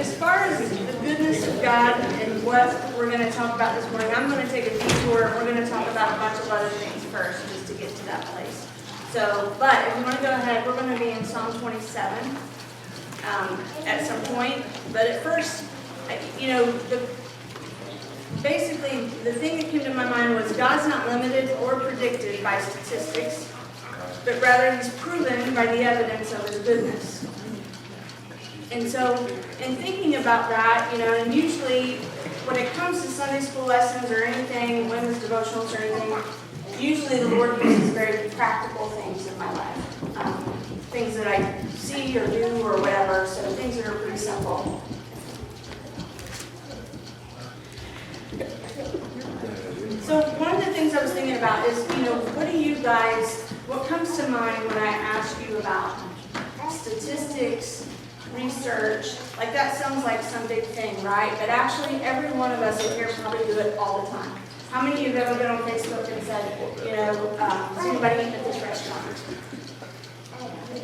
as far as the goodness of God and what we're going to talk about this morning, I'm going to take a detour. We're going to talk about a bunch of other things first, just to get to that place. So, but if you want to go ahead, we're going to be in Psalm 27 at some point. But at first, basically, the thing that came to my mind was God's not limited or predicted by statistics, but rather He's proven by the evidence of His goodness. And so, in thinking about that, and usually when it comes to Sunday school lessons or anything, women's devotionals or anything, usually the Lord uses very practical things in my life. Things that I see or do or whatever, so things that are pretty simple. So one of the things I was thinking about is, what comes to mind when I ask you about statistics, research? Like that sounds like some big thing, right? But actually every one of us in here probably do it all the time. How many of you have ever been on Facebook and said, is anybody eating at this restaurant?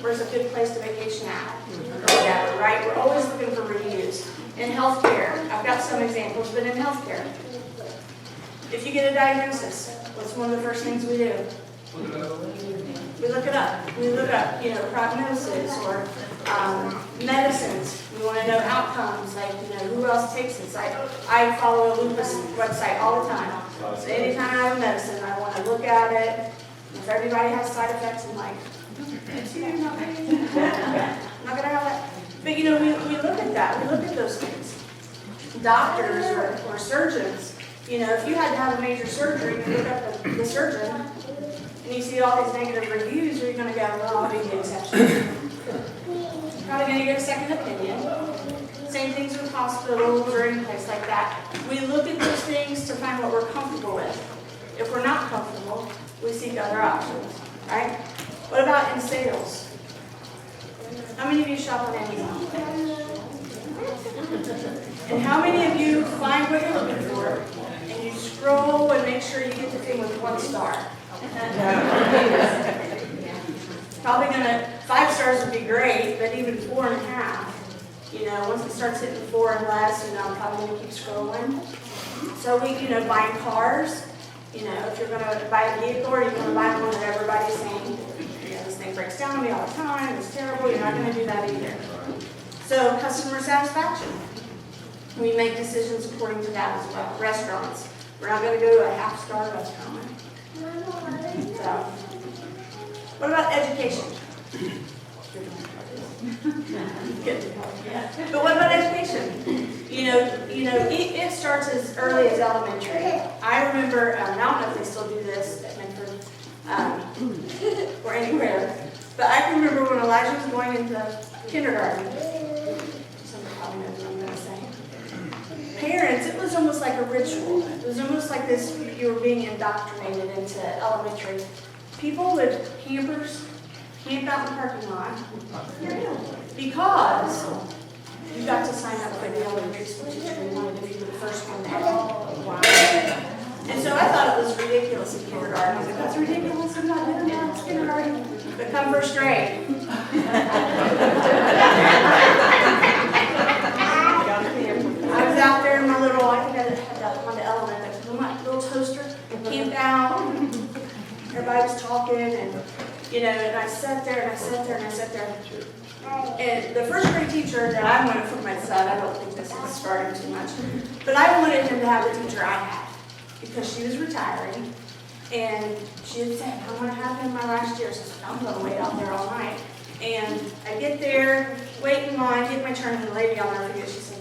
Where's a good place to vacation at? Or whatever, right? We're always looking for reviews. In healthcare, I've got some examples, but in healthcare, if you get a diagnosis, what's one of the first things we do? We look it up. We look up, prognosis or medicines. We want to know outcomes, like, who else takes this. I follow a lupus website all the time. So anytime I have a medicine, I want to look at it. If everybody has side effects, I'm like, it's you, not me. I'm not going to have that. But, we look at that. We look at those things. Doctors or surgeons, if you had to have a major surgery, you look up the surgeon, and you see all these negative reviews, are you going to go, well, I'll be the exception? Probably going to get a second opinion. Same things with hospitals or any place like that. We look at those things to find what we're comfortable with. If we're not comfortable, we seek other options, right? What about in sales? How many of you shop on Amazon? And how many of you find what you're looking for, and you scroll and make sure you get the thing with 1 star? Probably 5 stars would be great, but even 4.5. Once it starts hitting 4 and less, I'm probably going to keep scrolling. So buying cars, if you're going to buy a vehicle or you're going to buy one that everybody's saying, this thing breaks down on me all the time, it's terrible, you're not going to do that either. So customer satisfaction. We make decisions according to that as well. Restaurants. We're not going to go to a half-star restaurant. So, what about education? But what about education? It starts as early as elementary. I remember, I don't know if they still do this at Medford or anywhere, but I can remember when Elijah was going into kindergarten. Somebody probably knows what I'm going to say. Parents, it was almost like a ritual. It was almost like this, you were being indoctrinated into elementary. People with campers camp out in the parking lot because you got to sign up for the elementary school teacher. They wanted to be the first one there. Wow. And so I thought it was ridiculous in kindergarten. I was like, that's ridiculous. I'm not doing that. It's kindergarten. But come first grade. I was out there in my little, I think I had that one to element, my little toaster, camped out. Everybody was talking, and and I sat there and I sat there and I sat there. And the first grade teacher that I wanted for my son, I don't think this is starting too much, but I wanted him to have the teacher I had because she was retiring. And she had said, I want to have him my last year. So I said, I'm going to wait out there all night. And I get there, wait in line, get my turn, and the lady, I'll never forget, she said,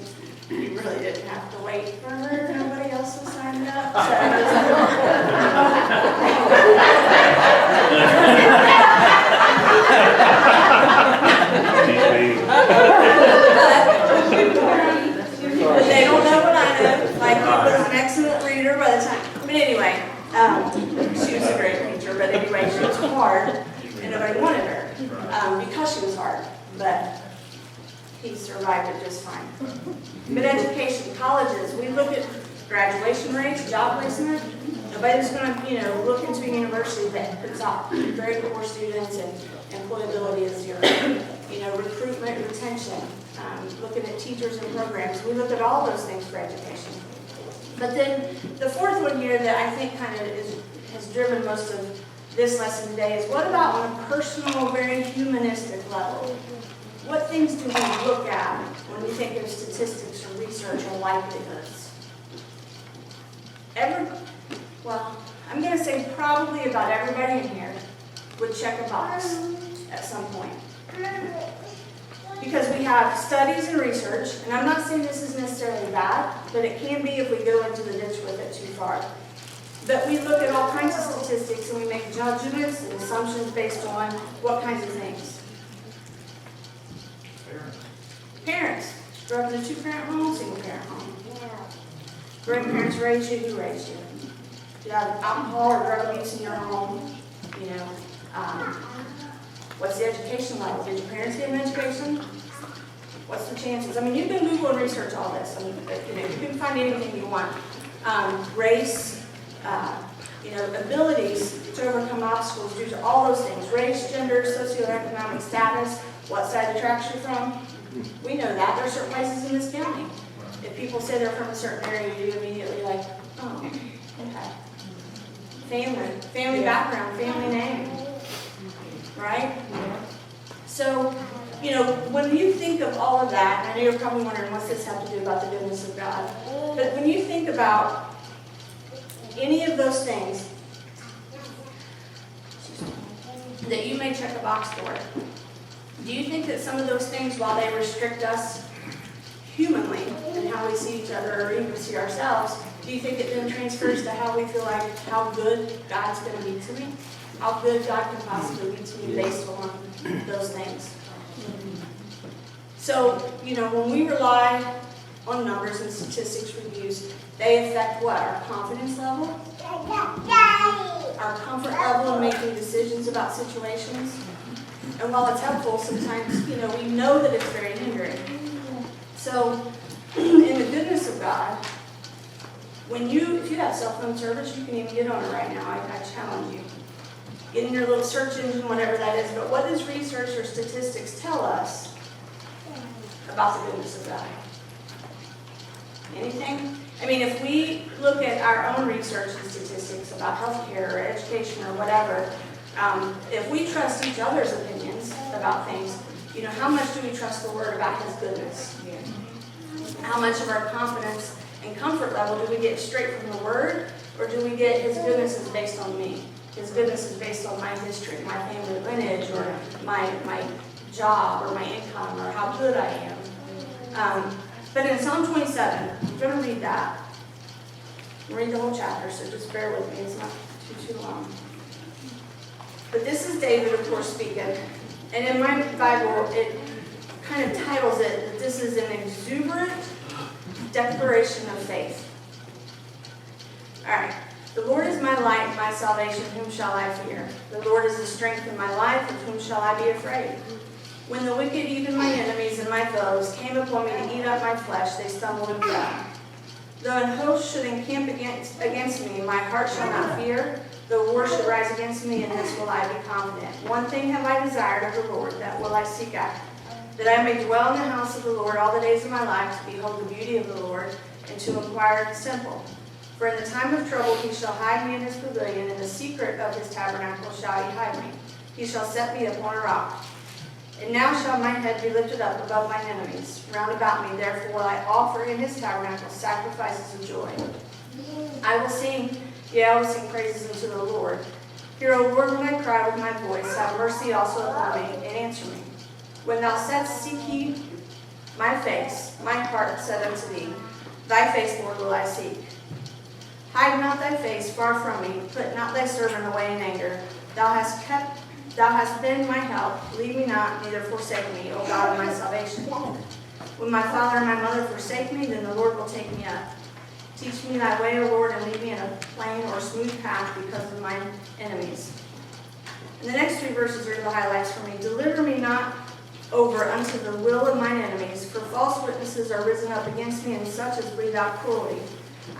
you really didn't have to wait for her. Nobody else was signed up. So I but they don't know what I know. Like, he was an excellent reader by the time. But anyway, she was a great teacher. But anyway, she was hard, and nobody wanted her because she was hard. But he survived it just fine. But education, colleges, we look at graduation rates, job placement. Nobody's going to, look into a university that puts out very poor students and employability is zero. recruitment, retention, looking at teachers and programs. We look at all those things for education. But then the fourth one here that I think kind of has driven most of this lesson today is what about on a personal, very humanistic level? What things do we look at when we think of statistics or research or likelihoods? I'm going to say probably about everybody in here would check a box at some point. Because we have studies and research, and I'm not saying this is necessarily bad, but it can be if we go into the ditch with it too far. But we look at all kinds of statistics and we make judgments and assumptions based on what kinds of things? Parents. Grew up in a two-parent home, single-parent home. Grandparents raised you, who raised you? Did you have alcohol or drug abuse in your home? What's the education level? Did your parents get an education? What's the chances? I mean, you can Google and research all this. I mean, you can find anything you want. Race, abilities to overcome obstacles due to all those things. Race, gender, socioeconomic status, what side the tracks you're from. We know that. There are certain places in this county. If people say they're from a certain area, you immediately like, oh, okay. Family background, family name. Right? So, when you think of all of that, and I know you're probably wondering what's this have to do about the goodness of God, but when you think about any of those things that you may check a box for, do you think that some of those things, while they restrict us humanly and how we see each other or even see ourselves, do you think it then transfers to how we feel like how good God's going to be to me? How good God can possibly be to me based on those things? So, when we rely on numbers and statistics reviews, they affect what? Our confidence level? Our comfort level in making decisions about situations? And while it's helpful, sometimes, we know that it's very hindering. So, in the goodness of God, if you have cell phone service, you can even get on it right now. I challenge you. Get in your little search engine, whatever that is. But what does research or statistics tell us about the goodness of God? Anything? I mean, if we look at our own research and statistics about healthcare or education or whatever, if we trust each other's opinions about things, how much do we trust the Word about His goodness? How much of our confidence and comfort level do we get straight from the Word, or do we get His goodness is based on me? His goodness is based on my history, my family lineage, or my job, or my income, or how good I am. But in Psalm 27, I'm going to read that. I'll read the whole chapter, so just bear with me. It's not too long. But this is David, of course, speaking. And in my Bible, it kind of titles it that this is an exuberant declaration of faith. All right. The Lord is my light and my salvation, whom shall I fear? The Lord is the strength of my life, of whom shall I be afraid? When the wicked, even my enemies and my foes, came upon me to eat up my flesh, they stumbled and fell. Though an host should encamp against me, my heart shall not fear. Though war should rise against me, in this will I be confident. One thing have I desired of the Lord, that will I seek after, that I may dwell in the house of the Lord all the days of my life, to behold the beauty of the Lord, and to inquire in the temple. For in the time of trouble he shall hide me in his pavilion, in the secret of his tabernacle shall he hide me. He shall set me upon a rock. And now shall my head be lifted up above mine enemies. Round about me, therefore will I offer in his tabernacle sacrifices of joy. I will sing praises unto the Lord. Hear, O Lord, when I cry with my voice. Have mercy also upon me, and answer me. When thou saidst, seek ye my face, my heart said unto thee, thy face, Lord, will I seek. Hide not thy face far from me, put not thy servant away in anger. Thou hast been my help, leave me not, neither forsake me, O God of my salvation. When my father and my mother forsake me, then the Lord will take me up. Teach me thy way, O Lord, and lead me in a plain or smooth path because of mine enemies. And the next 3 verses are the highlights for me. Deliver me not over unto the will of mine enemies, for false witnesses are risen up against me, and such as breathe out cruelty.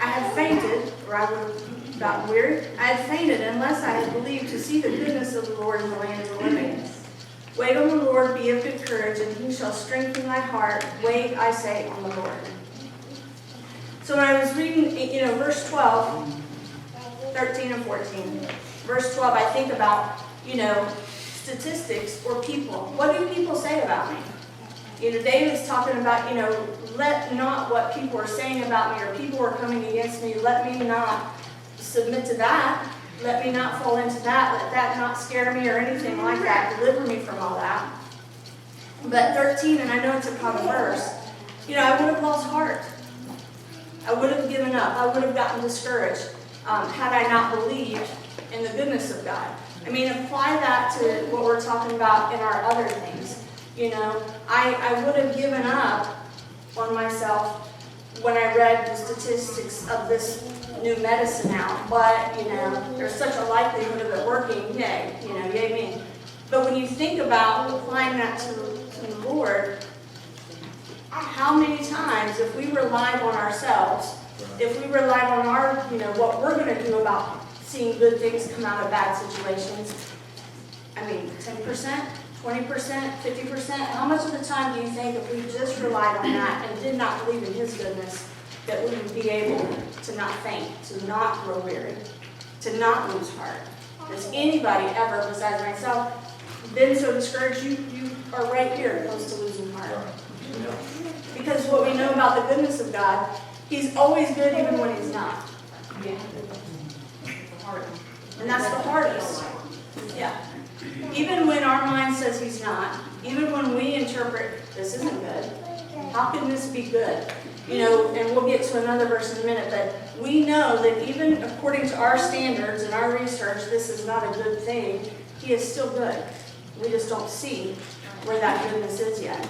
I had fainted, or I would have gotten weary. I had fainted unless I had believed to see the goodness of the Lord in the land of the living. Wait on the Lord, be of good courage, and he shall strengthen thy heart. Wait, I say, on the Lord. So when I was reading, verse 12, 13 and 14, verse 12, I think about, statistics or people. What do people say about me? David's talking about, let not what people are saying about me or people are coming against me, let me not submit to that. Let me not fall into that. Let that not scare me or anything like that. Deliver me from all that. But 13, and I know it's a common verse, I would have lost heart. I would have given up. I would have gotten discouraged had I not believed in the goodness of God. Apply that to what we're talking about in our other things. I would have given up on myself when I read the statistics of this new medicine now, but, there's such a likelihood of it working, yay me. But when you think about applying that to the Lord, how many times, if we relied on ourselves, if we relied on our, what we're going to do about seeing good things come out of bad situations, 10%, 20%, 50%, how much of the time do you think if we just relied on that and did not believe in his goodness, that we would be able to not faint, to not grow weary, to not lose heart? Has anybody ever, besides myself, been so discouraged you are right here close to losing heart? Because what we know about the goodness of God, he's always good even when he's not. And that's the hardest. Yeah. Even when our mind says he's not, even when we interpret this isn't good, how can this be good? And we'll get to another verse in a minute, but we know that even according to our standards and our research, this is not a good thing. He is still good. We just don't see where that goodness is yet.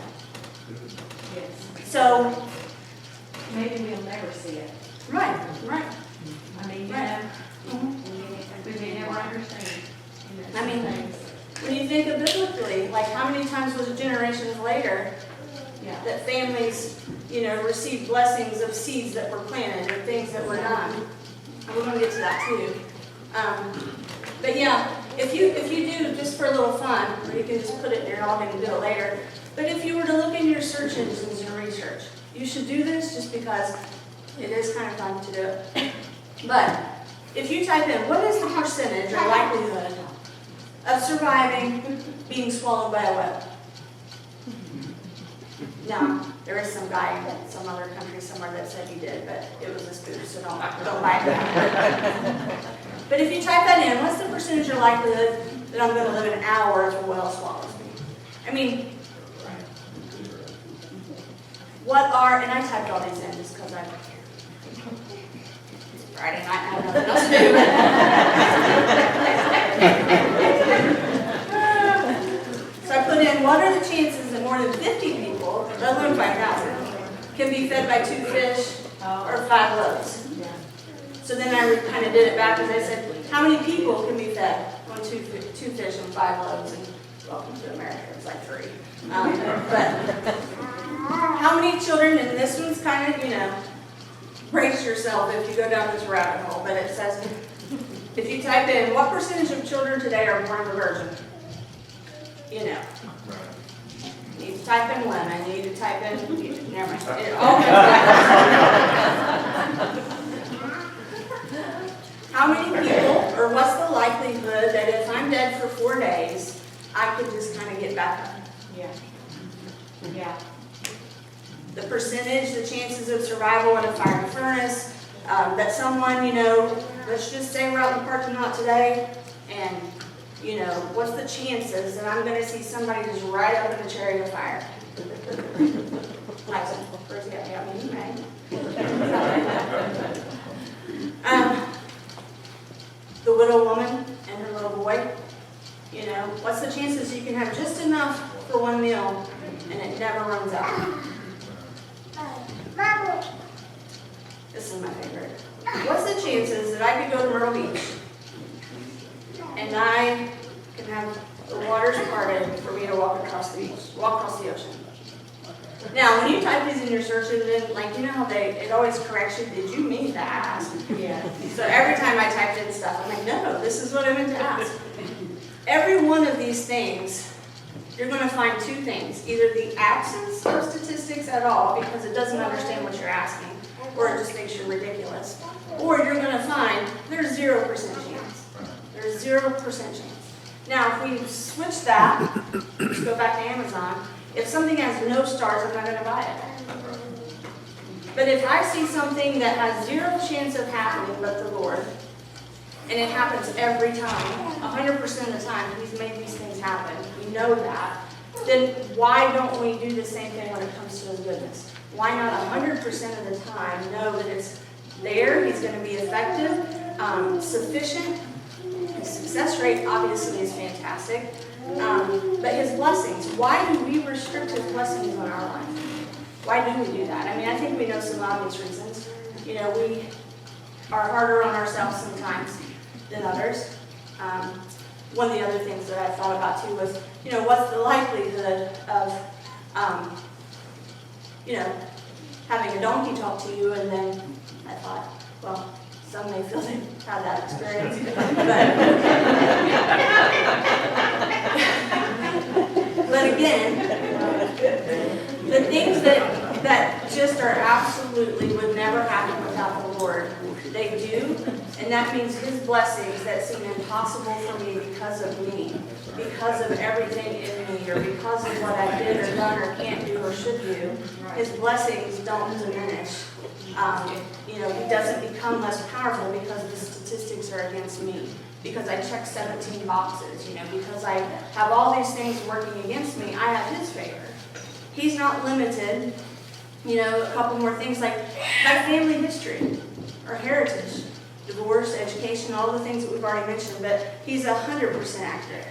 So, maybe we'll never see it. Right. We may never understand. When you think of biblically, like how many times was it generations later that families, received blessings of seeds that were planted or things that were done. And we're going to get to that too. But yeah, if you do, just for a little fun, or you can just put it in your login and do it later. But if you were to look in your search engines and research, you should do this just because it is kind of fun to do it. But if you type in, what is the percentage or likelihood of surviving being swallowed by a whale? Now, there is some guy in some other country somewhere that said he did, but it was a spoof, so don't buy that. But if you type that in, what's the percentage or likelihood that I'm going to live an hour if a whale swallows me? And I typed all these in just because it's Friday night, I have nothing else to do. So I put in, what are the chances that more than 50 people, let alone 5,000, can be fed by 2 fish or 5 loaves? So then I kind of did it backwards. I said, how many people can be fed on 2 fish and 5 loaves? And welcome to America, it's like 3. But how many children, and this one's kind of, brace yourself if you go down this rabbit hole, but it says, if you type in, what percentage of children today are born of a virgin? You need to type in women, you need to type in, never mind. How many people, or what's the likelihood that if I'm dead for 4 days, I could just kind of get back up? Yeah. The percentage, the chances of survival in a fiery furnace, that someone, let's just say we're out in the parking lot today, and, what's the chances that I'm going to see somebody just right up in a chariot of fire? First, you have to help me, the widow woman and her little boy, what's the chances you can have just enough for one meal and it never runs out? This is my favorite. What's the chances that I could go to Myrtle Beach and I can have the waters parted for me to walk across the ocean? Now, when you type these in your search engine, how it always corrects you, did you mean to ask? Yeah. So every time I typed in stuff, I'm like, no, this is what I meant to ask. Every one of these things you're going to find two things. Either the absence of statistics at all because it doesn't understand what you're asking, or it just thinks you're ridiculous. Or you're going to find there's 0% chance. There's 0% chance. Now, if we switch that, let's go back to Amazon. If something has no stars, I'm not going to buy it. But if I see something that has 0 chance of happening but the Lord, and it happens every time, 100% of the time, He's made these things happen, we know that, then why don't we do the same thing when it comes to His goodness? Why not 100% of the time know that it's there, He's going to be effective, sufficient? His success rate obviously is fantastic, but His blessings, why do we restrict His blessings on our life? Why do we do that? I mean, I think we know some obvious reasons. You know, we are harder on ourselves sometimes than others. One of the other things that I thought about too was, you know, what's the likelihood of, you know, having a donkey talk to you, and then I thought, well, some may feel they've had that experience, but again, the things that just are absolutely would never happen without the Lord, they do, and that means His blessings that seem impossible for me because of me, because of everything in me, or because of what I did or done or can't do or should do. His blessings don't diminish. You know, He doesn't become less powerful because the statistics are against me, because I check 17 boxes, you know, because I have all these things working against me. I have His favor. He's not limited. You know, a couple more things like my family history or heritage, divorce, education, all the things that we've already mentioned, but He's 100% accurate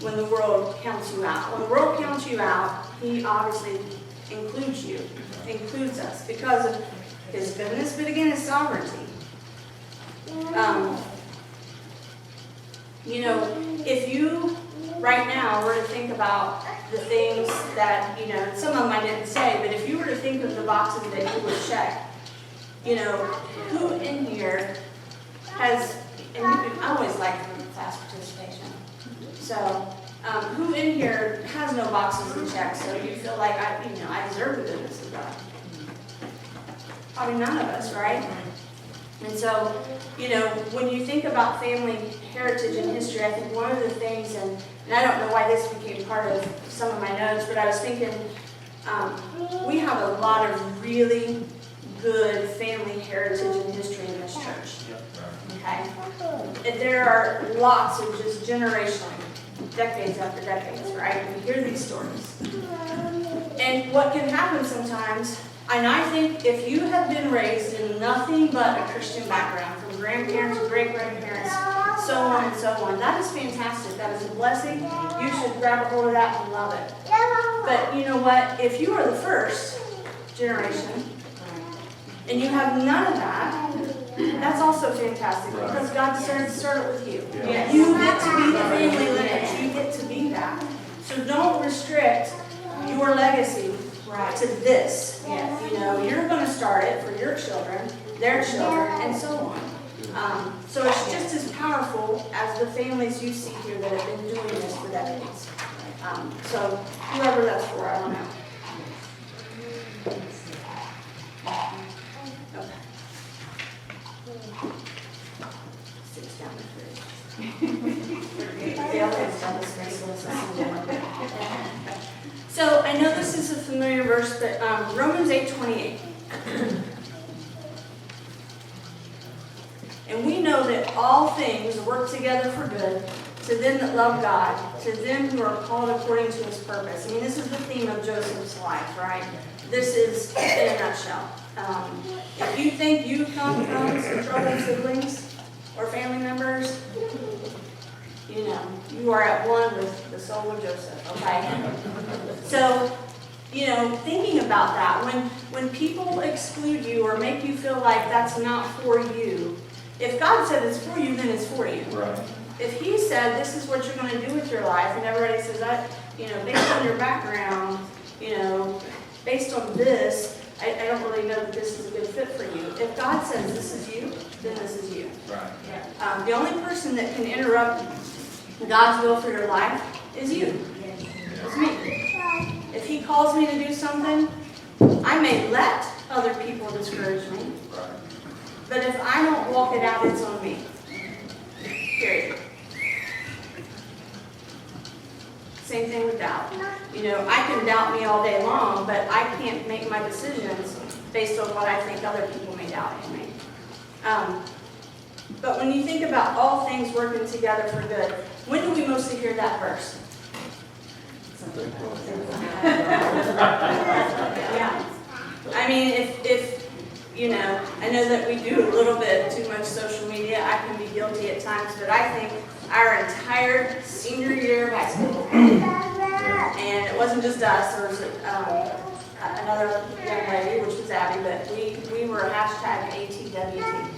when the world counts you out. When the world counts you out, He obviously includes you, includes us because of His goodness, but again, His sovereignty. You know, if you right now were to think about the things that, you know, some of them I didn't say, but if you were to think of the boxes that you would check, you know, who in here has, and I always like fast participation, so who in here has no boxes to check, so you feel like I deserve the goodness of God? Probably none of us, right? And so, you know, when you think about family heritage and history, I think one of the things, and I don't know why this became part of some of my notes, but I was thinking we have a lot of really good family heritage and history in this church. Okay? And there are lots of just generationally, decades after decades, right? We hear these stories. And what can happen sometimes, and I think if you have been raised in nothing but a Christian background, from grandparents to great-grandparents, so on and so on, that is fantastic. That is a blessing. You should grab a hold of that and love it. But you know what? If you are the first generation, and you have none of that, that's also fantastic because God decided to start it with you. Yes. You get to be the family lineage. You get to be that. So don't restrict your legacy to this. Yes. You know, you're going to start it for your children, their children, and so on. So it's just as powerful as the families you see here that have been doing this for decades. So whoever that's for, I don't know. Okay. 6 down to 3. They always done this So I know this is a familiar verse, but Romans 8:28. And we know that all things work together for good to them that love God, to them who are called according to His purpose. I mean, this is the theme of Joseph's life, right? This is in a nutshell. If you think you come from some troubled siblings or family members, you know, you are at one with the soul of Joseph, okay? So, you know, thinking about that, when people exclude you or make you feel like that's not for you, if God said it's for you, then it's for you. Right. If He said this is what you're going to do with your life, and everybody says, based on your background, based on this, I don't really know that this is a good fit for you. If God says this is you, then this is you. Right. Yeah. The only person that can interrupt God's will for your life is you. It's me. If he calls me to do something, I may let other people discourage me, but if I don't walk it out, it's on me. Period. Same thing with doubt. You know, I can doubt me all day long, but I can't make my decisions based on what I think other people may doubt in me. But when you think about all things working together for good, when do we mostly hear that verse? Yeah. I mean, if you know, I know that we do a little bit too much social media. I can be guilty at times, but I think our entire senior year of high school, and it wasn't just us, there was another young lady, which was Abby, but we were hashtag ATWT.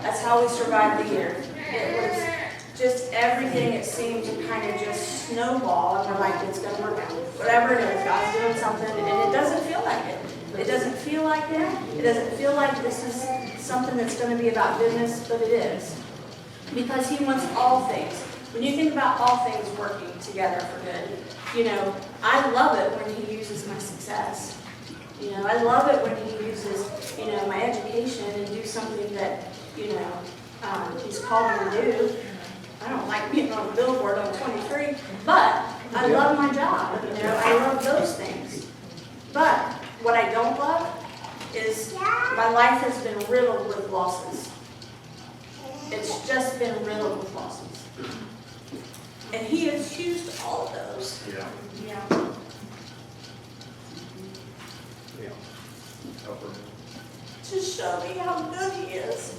That's how we survived the year. It was just everything, it seemed to kind of just snowball, and we're like, it's going to work out. Whatever it is, God's doing something, and it doesn't feel like it. It doesn't feel like it. It doesn't feel like this is something that's going to be about goodness, but it is. Because He wants all things. When you think about all things working together for good, you know, I love it when He uses my success. You know, I love it when He uses, you know, my education and do something that, you know, He's called me to do. I don't like being on a billboard on 23, but I love my job. You know, I love those things. But what I don't love is my life has been riddled with losses. It's just been riddled with losses. And He has used all of those. Yeah. Yeah. Yeah. Help her. To show me how good He is.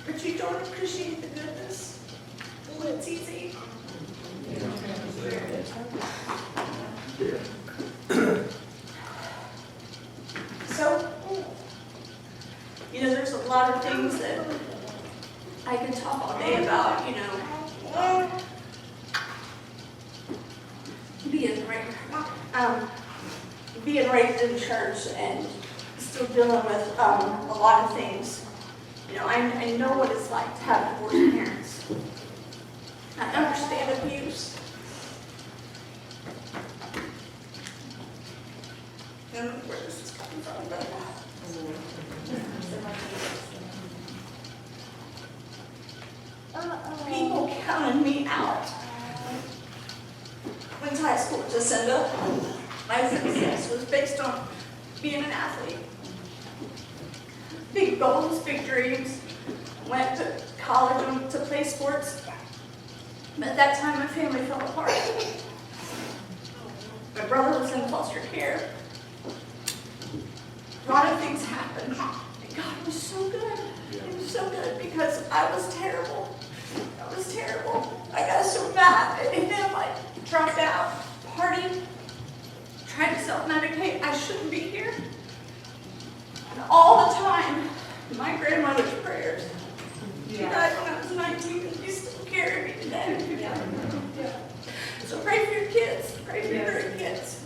But you don't appreciate the goodness when it's easy. So, you know, there's a lot of things that I can talk all day about, you know, being raised in church and still dealing with a lot of things. You know, I know what it's like to have divorced parents. I understand abuse. I don't know where this is coming from, but people counted me out. Went to high school at Jacinda. My success was based on being an athlete. Big goals, big dreams. Went to college to play sports. But at that time, my family fell apart. My brother was in foster care. A lot of things happened. And God was so good. He was so good because I was terrible. I was terrible. I got so mad at Him. I dropped out, partied, tried to self-medicate. I shouldn't be here. And all the time, my grandmother's prayers. She died when I was 19 and she still carried me today. So pray for your kids. Pray for your kids.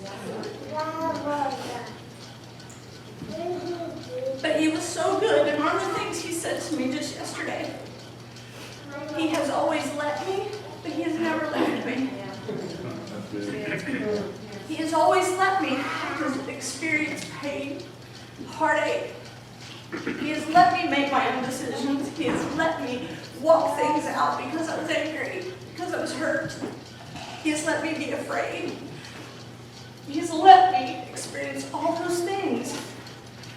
But He was so good, and one of the things He said to me just yesterday, He has always let me, but He has never left me. He has always let me experience pain, heartache. He has let me make my own decisions. He has let me walk things out because I was angry, because I was hurt. He has let me be afraid. He has let me experience all those things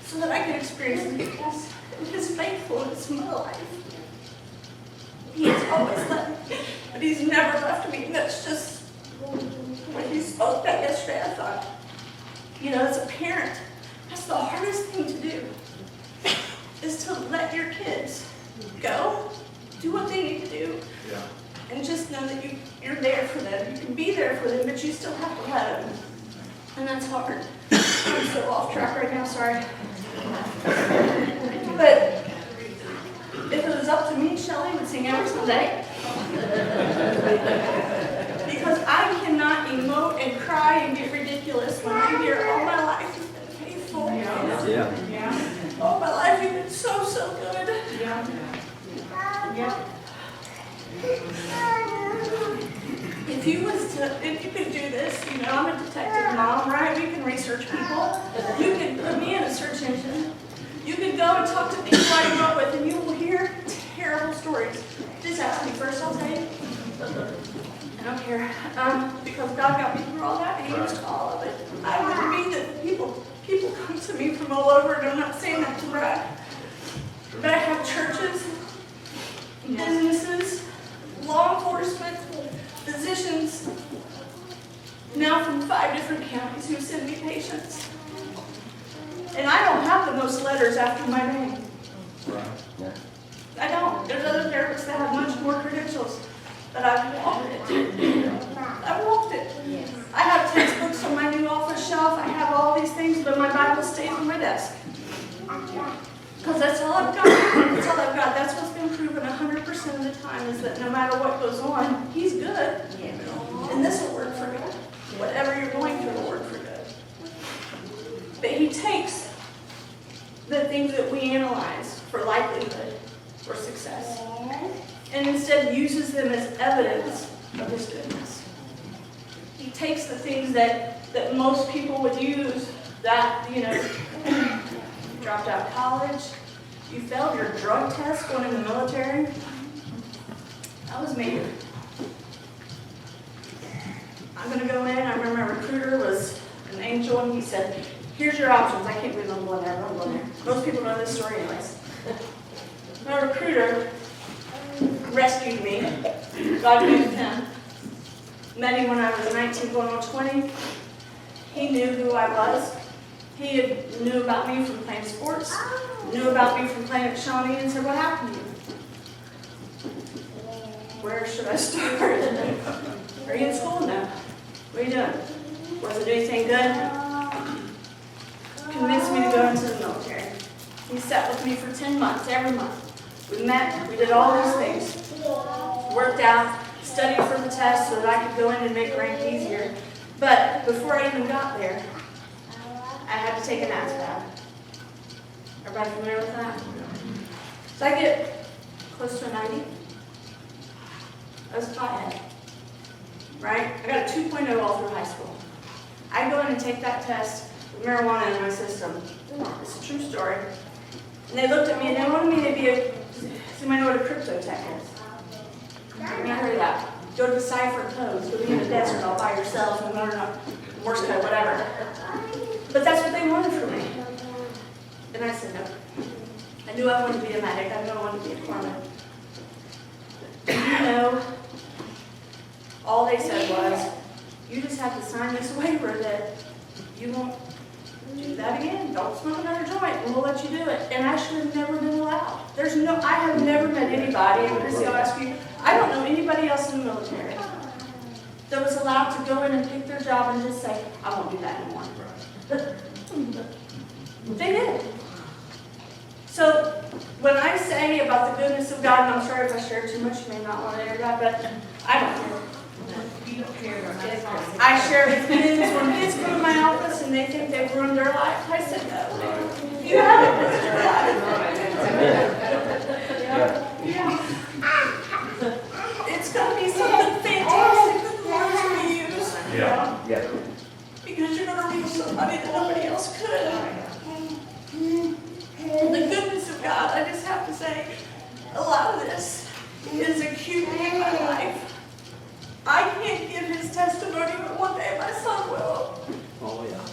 so that I can experience the goodness and His faithfulness in my life. He has always let me, but He's never left me. That's just, when He spoke that yesterday, I thought, you know, as a parent, that's the hardest thing to do, is to let your kids go, do what they need to do, and just know that you're there for them. You can be there for them, but you still have to let them. And that's hard. I'm so off track right now, sorry. But if it was up to me, Shelley would sing every Sunday. Because I cannot emote and cry and get ridiculous when I hear all my life has been if you could do this, you know, I'm a detective mom, right? We can research people. You can put me in a search engine. You could go and talk to people I grew up with, and you will hear terrible stories. Just ask me first, I'll tell you. I don't care, because God got me through all that. He used all of it. I wouldn't mean that people come to me from all over, and I'm not saying that to brag. But I have churches, businesses, law enforcement, physicians, now from 5 different counties who send me patients. And I don't have the most letters after my name. I don't. There's other therapists that have much more credentials, but I've walked it. I've walked it. I have textbooks on my new office shelf. I have all these things, but my Bible stays on my desk. Because that's all I've got. That's all I've got. That's what's been proven 100% of the time, is that no matter what goes on, He's good. And this will work for good. Whatever you're going through will work for good. But He takes the things that we analyze for likelihood or success, and instead uses them as evidence of His goodness. He takes the things that most people would use, that, you know, you dropped out of college, you failed your drug test going in the military. That was me. I'm going to go in. I remember my recruiter was an angel, and he said, here's your options. I can't believe I'm going there, but I'm going there. Most people know this story anyways. My recruiter rescued me. God used him. Met him when I was 19, going on 20. He knew who I was. He knew about me from playing sports, knew about me from playing at Shawnee, and said, what happened to you? Where should I start? Are you in school? No. What are you doing? Wasn't doing anything good? Convinced me to go into the military. He sat with me for 10 months, every month. We met, we did all these things. Worked out, studied for the test so that I could go in and make rank easier. But before I even got there, I had to take an ASVAB. Everybody familiar with that? So I get close to a 90. I was a pothead, right? I got a 2.0 all through high school. I go in and take that test with marijuana in my system. It's a true story. And they looked at me and they wanted me to be a, somebody know what a crypto tech is? I mean, I heard of that. Go to decipher codes, go be in the desert all by yourself and learn a Morse code, whatever. But that's what they wanted from me. And I said no. I knew I wanted to be a medic. I knew I wanted to be a corpsman. You know, all they said was, you just have to sign this waiver that you won't do that again. Don't smoke another joint, and we'll let you do it. And I should have never been allowed. I have never met anybody, and Chrissy, I'll ask you, I don't know anybody else in the military that was allowed to go in and pick their job and just say, I won't do that anymore. They did. So when I say about the goodness of God, and I'm sorry if I share too much, you may not want to hear that, but I don't care. You don't care. I share with kids, when kids come to my office and they think they've ruined their life, I said, no, you haven't ruined your life. It's going to be something fantastic that the Lord's going to use. Yeah. Because you're going to reach somebody that nobody else could. The goodness of God, I just have to say, a lot of this is acute in my life. I can't give his testimony, but one day my son will. Oh, yeah.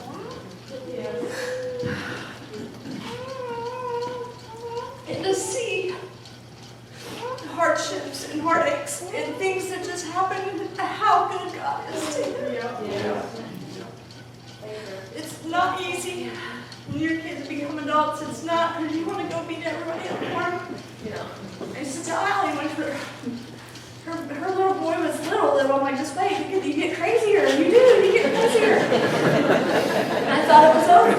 And to see hardships and heartaches and things that just happen and how good God is to you. Yeah. It's not easy when your kids become adults. It's not because you want to go beat everybody up for them. I used to tell Allie when her little boy was little, I'm like, just wait, you get crazier. You get crazier. And I thought it was over.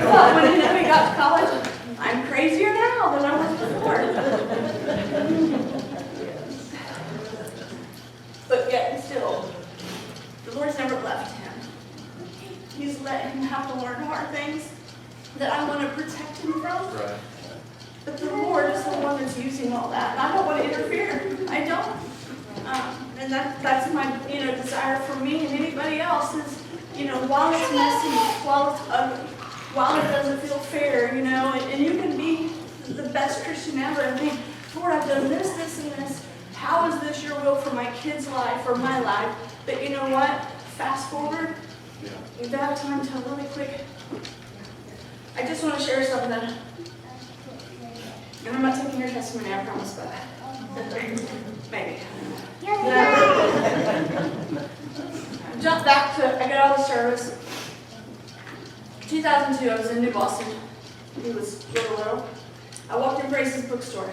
But when he got to college, I'm crazier now than I was before. But yet and still, the Lord's never left him. He's let him have to learn hard things that I want to protect him from. Right. But the Lord is the one that's using all that. And I don't want to interfere. I don't. And that's my, desire for me and anybody else is, while it's messy, while it's ugly, while it doesn't feel fair, and you can be the best Christian ever and think, Lord, I've done this, this, and this. How is this your will for my kid's life or my life? But you know what? Fast forward. We don't have time to really quick. I just want to share something. And I'm not taking your testimony, I promise, but maybe. Jump back to, I got out of service. 2002, I was in New Boston. He was little. I walked in Grace's bookstore.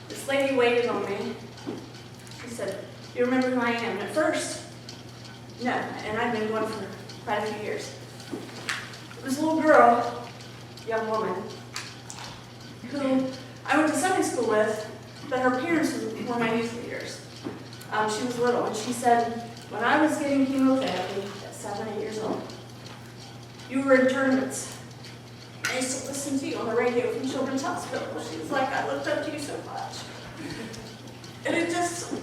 This lady waited on me. She said, "Do you remember who I am?" And at first, no, and I'd been going for quite a few years. This little girl, young woman, who I went to Sunday school with, but her parents were my youth leaders. She was little, and she said, when I was getting chemotherapy at 7, 8 years old, you were in tournaments. I used to listen to you on the radio from Children's Hospital. She was like, I looked up to you so much. And it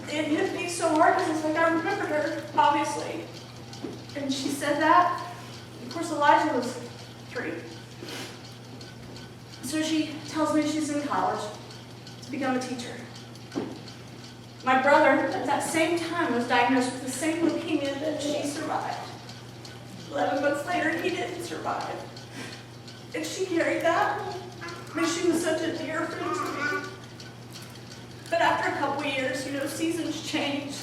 hit me so hard because it's like I remembered her, obviously. And she said that. Of course, Elijah was 3. So she tells me she's in college to become a teacher. My brother, at that same time, was diagnosed with the same leukemia that she survived. 11 months later, he didn't survive. And she carried that. I mean, she was such a dear friend to me. But after a couple years, seasons change.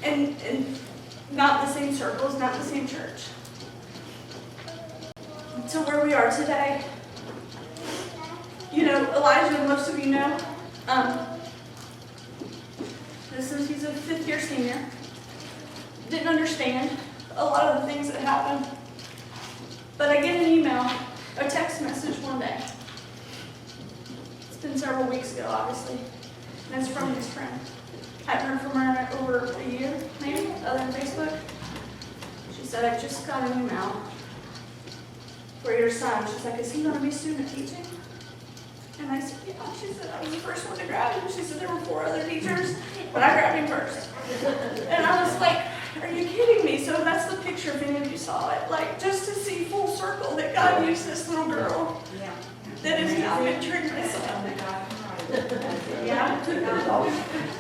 And not the same circles, not the same church. To where we are today. Elijah, most of you know, he's a 5th-year senior. Didn't understand a lot of the things that happened. But I get an email, a text message one day. It's been several weeks ago, obviously. And it's from his friend. I haven't heard from her in over a year, maybe, other than Facebook. She said, I just got an email for your son. She's like, is he going to be student teaching? And I said, yeah. She said, I was the first one to grab him. She said, there were 4 other teachers, but I grabbed him first. And I was like, are you kidding me? So that's the picture, if any of you saw it. Like, just to see full circle that God used this little girl that is now mentoring my son. Yeah.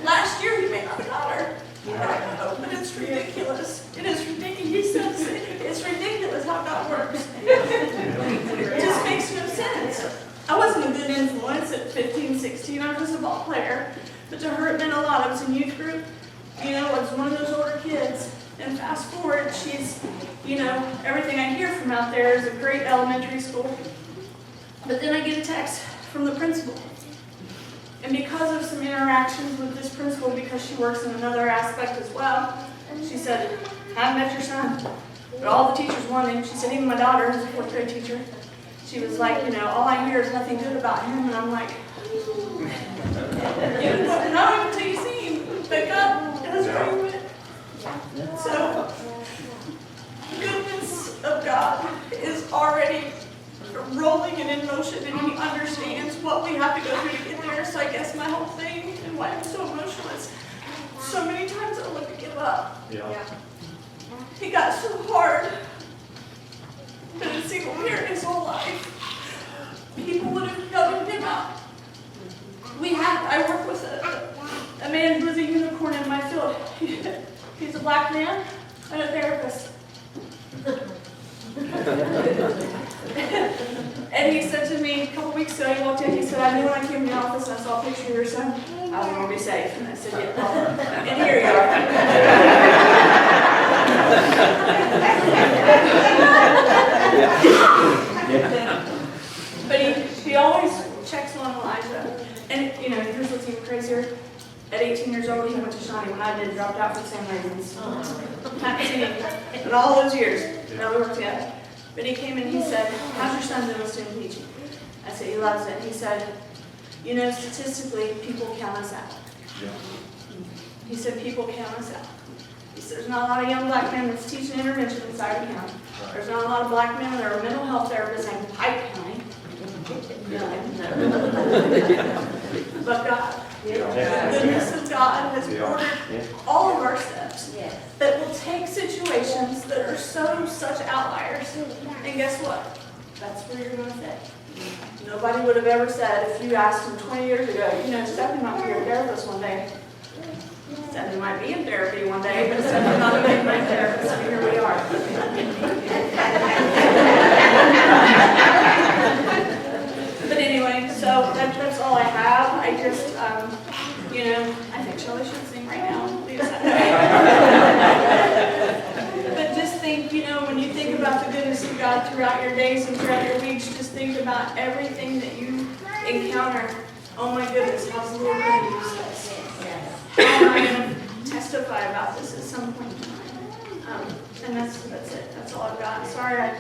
Last year, he made my daughter. But it's ridiculous. It is ridiculous. He says it's ridiculous how God works. It just makes no sense. I wasn't a good influence at 15, 16. I was just a ball player. But to her, it meant a lot. I was in youth group. I was one of those older kids. And fast forward, she's, everything I hear from out there is a great elementary school. But then I get a text from the principal. And because of some interactions with this principal, because she works in another aspect as well, she said, I haven't met your son. But all the teachers want him. She said, even my daughter, who's a 4th grade teacher, she was like, all I hear is nothing good about him. And I'm like, not even until you see him. But God does bring it. So, the goodness of God is already rolling and in motion, and He understands what we have to go through to get there. So I guess my whole thing and why I'm so emotional is so many times I want to give up. He got so hard. Been a single parent his whole life. People would have covered him up. I work with a man who is a unicorn in my field. He's a black man and a therapist. And he said to me a couple weeks ago, he walked in, he said, I knew when I came in the office and I saw a picture of your son, I was going to be safe. And I said, yeah, well, and here you are. But he always checks on Elijah. And, here's what's even crazier. At 18 years old, he went to Shawnee when I did, dropped out for the same reasons. Haven't seen him in all those years. Now we work together. But he came and he said, how's your son doing student teaching? I said, he loves it. He said, statistically, people count us out. He said, people count us out. He said, there's not a lot of young black men that's teaching intervention inside the county. There's not a lot of black men that are mental health therapists in Pike County. But God, the goodness of God has ordered all of our steps Yes. that will take situations that are such outliers, and guess what? That's where you're gonna fit. Nobody would have ever said, if you asked them 20 years ago, Stephanie might be your therapist one day. Stephanie might be in therapy one day, but Stephanie's not gonna be my therapist, so here we are. But anyway, so that's all I have. I just, I think Shelley should sing right now. Lead us out. But just think, when you think about the goodness of God throughout your days and throughout your weeks, just think about everything that you encounter. Oh my goodness, how's the Lord going to use this? How am I going to testify about this at some point in time? And that's it. That's all I've got. Sorry, I